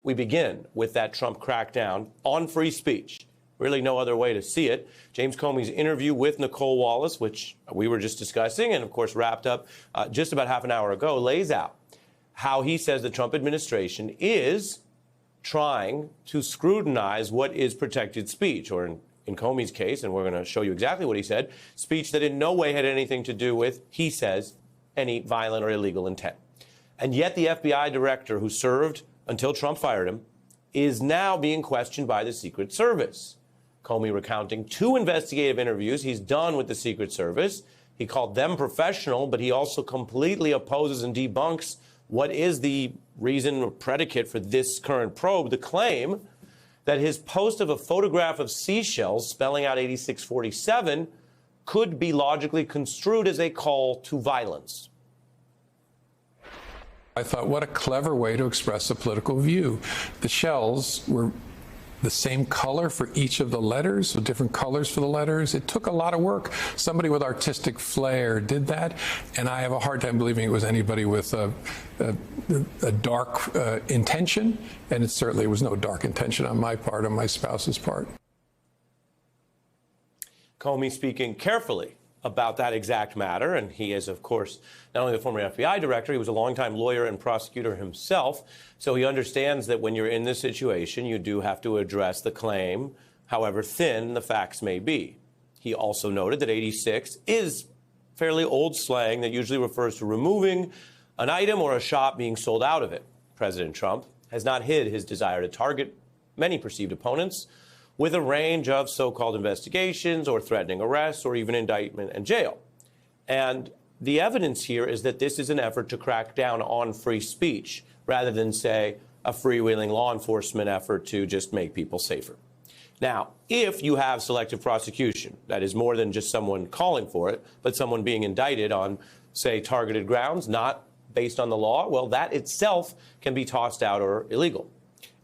we begin with that Trump crackdown on free speech. Really no other way to see it. James Comey's interview with Nicolle Wallace, which we were just discussing and, of course, wrapped up just about half an hour ago, lays out how he says the Trump administration is trying to scrutinize what is protected speech, or in Comey's case, and we're going to show you exactly what he said, speech that in no way had anything to do with, he says, any violent or illegal intent. And yet the FBI director who served until Trump fired him is now being questioned by the Secret Service. Comey recounting 2 investigative interviews he's done with the Secret Service. He called them professional, but he also completely opposes and debunks what is the reason or predicate for this current probe, the claim that his post of a photograph of seashells spelling out 8647 could be logically construed as a call to violence. I thought, what a clever way to express a political view. The shells were the same color for each of the letters, with different colors for the letters. It took a lot of work. Somebody with artistic flair did that, and I have a hard time believing it was anybody with a dark intention, and it certainly was no dark intention on my part, on my spouse's part. Comey speaking carefully about that exact matter, and he is, of course, not only the former FBI director, he was a longtime lawyer and prosecutor himself, so he understands that when you're in this situation, you do have to address the claim, however thin the facts may be. He also noted that 86 is fairly old slang that usually refers to removing an item or a shop being sold out of it. President Trump has not hid his desire to target many perceived opponents with a range of so-called investigations or threatening arrests or even indictment and jail. And the evidence here is that this is an effort to crack down on free speech rather than, say, a freewheeling law enforcement effort to just make people safer. Now, if you have selective prosecution, that is more than just someone calling for it, but someone being indicted on, say, targeted grounds, not based on the law, well, that itself can be tossed out or illegal.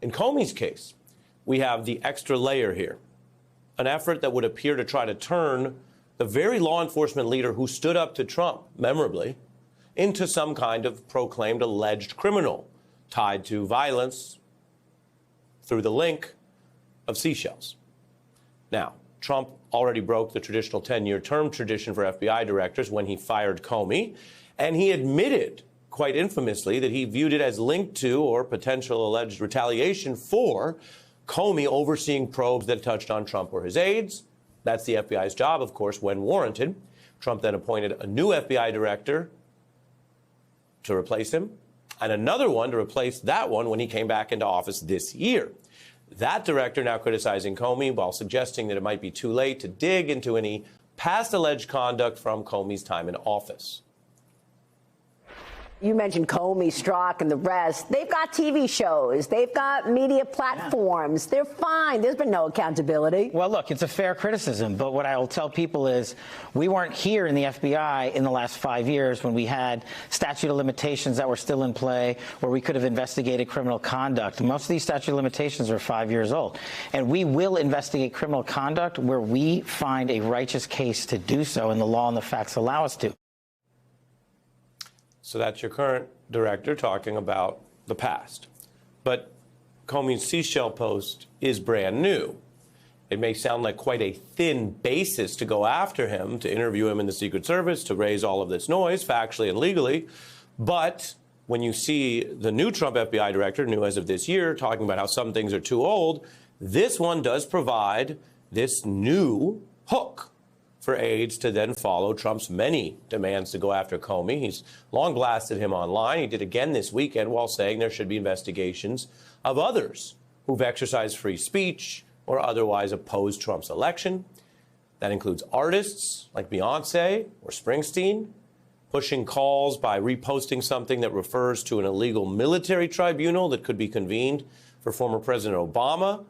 In Comey's case, we have the extra layer here, an effort that would appear to try to turn the very law enforcement leader who stood up to Trump, memorably, into some kind of proclaimed alleged criminal tied to violence through the link of seashells. Now, Trump already broke the traditional 10-year term tradition for FBI directors when he fired Comey, and he admitted, quite infamously, that he viewed it as linked to or potential alleged retaliation for Comey overseeing probes that touched on Trump or his aides. That's the FBI's job, of course, when warranted. Trump then appointed a new FBI director to replace him, and another one to replace that one when he came back into office this year. That director now criticizing Comey while suggesting that it might be too late to dig into any past alleged conduct from Comey's time in office. You mentioned Comey, Strzok, and the rest. They've got TV shows. They've got media platforms. They're fine. There's been no accountability. Well, look, it's a fair criticism, but what I will tell people is we weren't here in the FBI in the last 5 years when we had statute of limitations that were still in play, where we could have investigated criminal conduct. Most of these statute of limitations are 5 years old. And we will investigate criminal conduct where we find a righteous case to do so, and the law and the facts allow us to. So that's your current director talking about the past. But Comey's seashell post is brand new. It may sound like quite a thin basis to go after him, to interview him in the Secret Service, to raise all of this noise, factually and legally. But when you see the new Trump FBI director, new as of this year, talking about how some things are too old, this one does provide this new hook for aides to then follow Trump's many demands to go after Comey. He's long blasted him online. He did again this weekend while saying there should be investigations of others who've exercised free speech or otherwise opposed Trump's election. That includes artists like Beyonce or Springsteen, pushing calls by reposting something that refers to an illegal military tribunal that could be convened for former President Obama.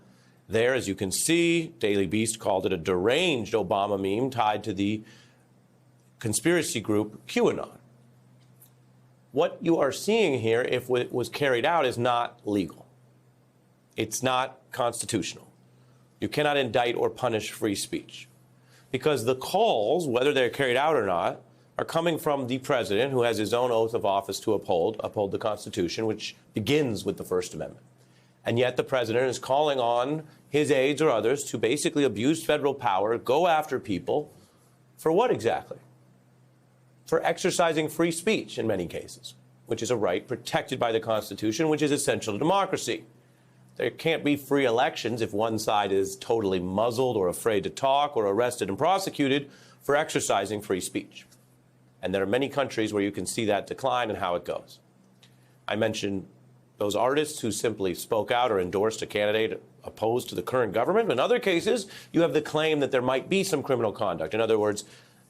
There, as you can see, Daily Beast called it a deranged Obama meme tied to the conspiracy group QAnon. What you are seeing here, if it was carried out, is not legal. It's not constitutional. You cannot indict or punish free speech because the calls, whether they're carried out or not, are coming from the president who has his own oath of office to uphold the Constitution, which begins with the First Amendment. And yet the president is calling on his aides or others to basically abuse federal power, go after people. For what exactly? For exercising free speech in many cases, which is a right protected by the Constitution, which is essential to democracy. There can't be free elections if one side is totally muzzled or afraid to talk or arrested and prosecuted for exercising free speech. And there are many countries where you can see that decline and how it goes. I mentioned those artists who simply spoke out or endorsed a candidate opposed to the current government. In other cases, you have the claim that there might be some criminal conduct. In other words,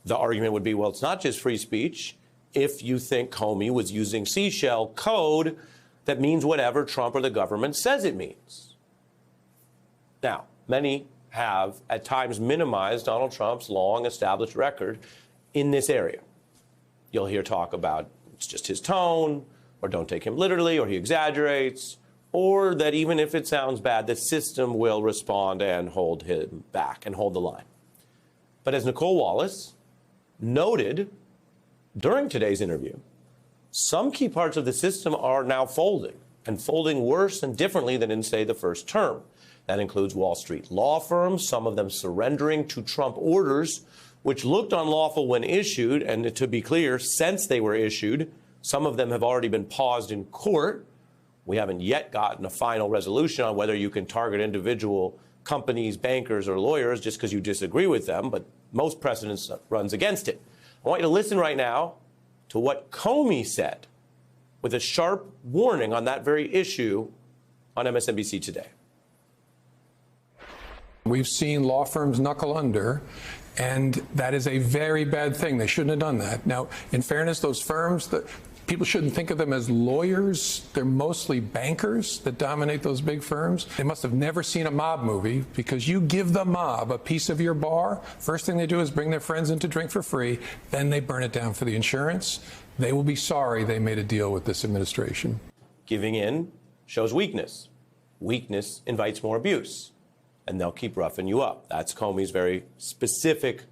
the argument would be, well, it's not just free speech. If you think Comey was using seashell code that means whatever Trump or the government says it means. Now, many have at times minimized Donald Trump's long established record in this area. You'll hear talk about it's just his tone, or don't take him literally, or he exaggerates, or that even if it sounds bad, the system will respond and hold him back and hold the line. But as Nicolle Wallace noted during today's interview, some key parts of the system are now folding, and folding worse and differently than in, say, the first term. That includes Wall Street law firms, some of them surrendering to Trump orders, which looked unlawful when issued, and to be clear, since they were issued, some of them have already been paused in court. We haven't yet gotten a final resolution on whether you can target individual companies, bankers, or lawyers just because you disagree with them, but most precedent runs against it. I want you to listen right now to what Comey said with a sharp warning on that very issue on MSNBC today. We've seen law firms knuckle under, and that is a very bad thing. They shouldn't have done that. Now, in fairness, those firms, people shouldn't think of them as lawyers. They're mostly bankers that dominate those big firms. They must have never seen a mob movie, because you give the mob a piece of your bar, first thing they do is bring their friends in to drink for free, then they burn it down for the insurance. They will be sorry they made a deal with this administration. Giving in shows weakness. Weakness invites more abuse, and they'll keep roughing you up. That's Comey's very specific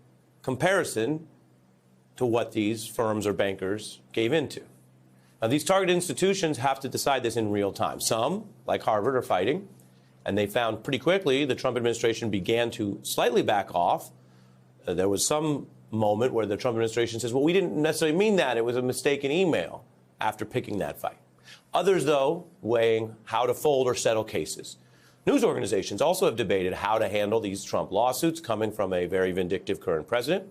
comparison to what these firms or bankers gave into. Now, these targeted institutions have to decide this in real time. Some, like Harvard, are fighting, and they found pretty quickly the Trump administration began to slightly back off. There was some moment where the Trump administration says, well, we didn't necessarily mean that. It was a mistaken email, after picking that fight. Others, though, weighing how to fold or settle cases. News organizations also have debated how to handle these Trump lawsuits coming from a very vindictive current president.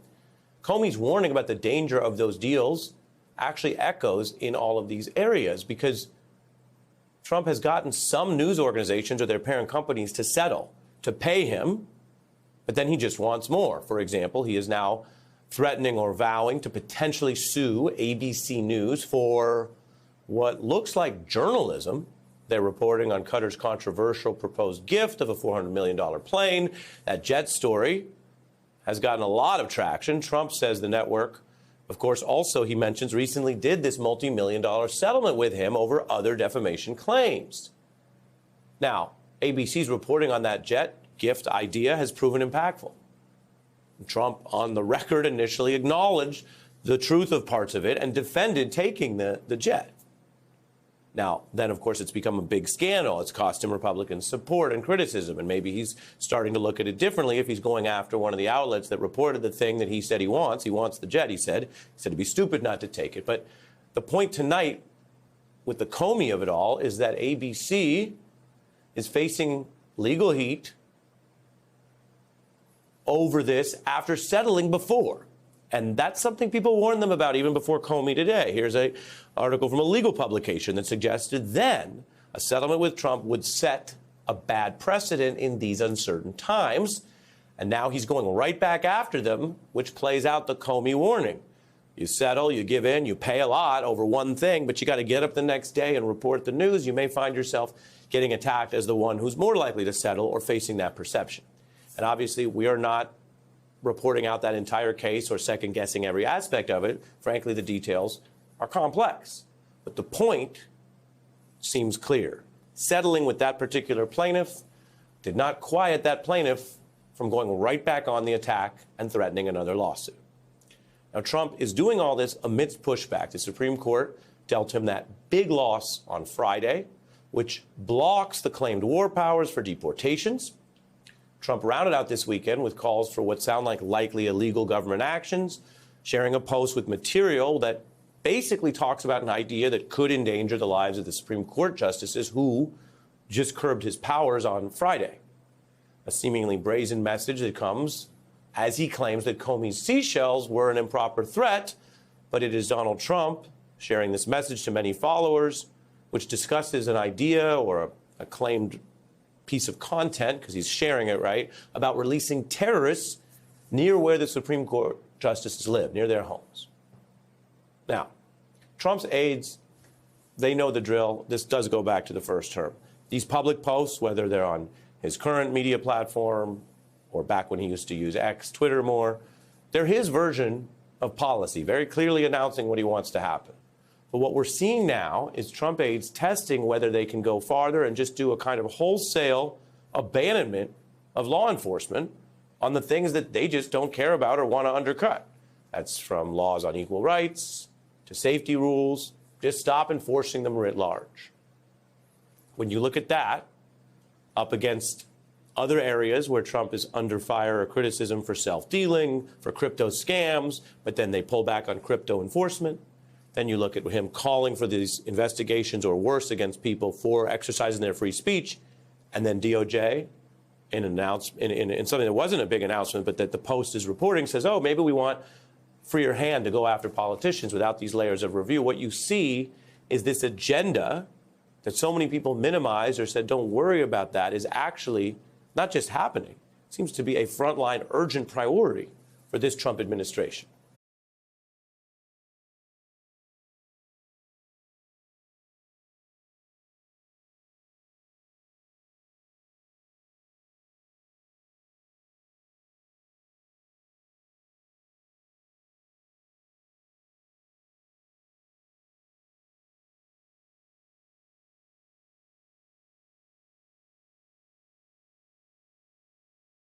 Comey's warning about the danger of those deals actually echoes in all of these areas, because Trump has gotten some news organizations or their parent companies to settle, to pay him, but then he just wants more. For example, he is now threatening or vowing to potentially sue ABC News for what looks like journalism. They're reporting on Qatar's controversial proposed gift of a $400 million plane. That jet story has gotten a lot of traction. Trump says the network, of course, also, he mentions, recently did this multi-million-dollar settlement with him over other defamation claims. Now, ABC's reporting on that jet gift idea has proven impactful. Trump, on the record, initially acknowledged the truth of parts of it and defended taking the jet. Now, then, of course, it's become a big scandal. It's cost him Republican support and criticism, and maybe he's starting to look at it differently if he's going after one of the outlets that reported the thing that he said he wants. He wants the jet, he said. He said it'd be stupid not to take it. But the point tonight with the Comey of it all is that ABC is facing legal heat over this after settling before. And that's something people warned them about even before Comey today. Here's an article from a legal publication that suggested then a settlement with Trump would set a bad precedent in these uncertain times. And now he's going right back after them, which plays out the Comey warning. You settle, you give in, you pay a lot over one thing, but you got to get up the next day and report the news. You may find yourself getting attacked as the one who's more likely to settle or facing that perception. And obviously, we are not reporting out that entire case or second-guessing every aspect of it. Frankly, the details are complex. But the point seems clear. Settling with that particular plaintiff did not quiet that plaintiff from going right back on the attack and threatening another lawsuit. Now, Trump is doing all this amidst pushback. The Supreme Court dealt him that big loss on Friday. which blocks the claimed war powers for deportations. Trump rounded out this weekend with calls for what sound like likely illegal government actions, sharing a post with material that basically talks about an idea that could endanger the lives of the Supreme Court justices who just curbed his powers on Friday. A seemingly brazen message that comes as he claims that Comey's seashells were an improper threat, but it is Donald Trump sharing this message to many followers, which discusses an idea or a claimed piece of content, because he's sharing it, right, about releasing terrorists near where the Supreme Court justices live, near their homes. Now, Trump's aides, they know the drill. This does go back to the first term. These public posts, whether they're on his current media platform or back when he used to use X, Twitter more, they're his version of policy, very clearly announcing what he wants to happen. But what we're seeing now is Trump aides testing whether they can go farther and just do a kind of wholesale abandonment of law enforcement on the things that they just don't care about or want to undercut. That's from laws on equal rights to safety rules. Just stop enforcing them writ large. When you look at that up against other areas where Trump is under fire or criticism for self-dealing, for crypto scams, but then they pull back on crypto enforcement. Then you look at him calling for these investigations or worse against people for exercising their free speech, and then DOJ in something that wasn't a big announcement, but that the Post is reporting, says, oh, maybe we want freer hand to go after politicians without these layers of review. What you see is this agenda that so many people minimized or said, don't worry about that, is actually not just happening. It seems to be a frontline urgent priority for this Trump administration.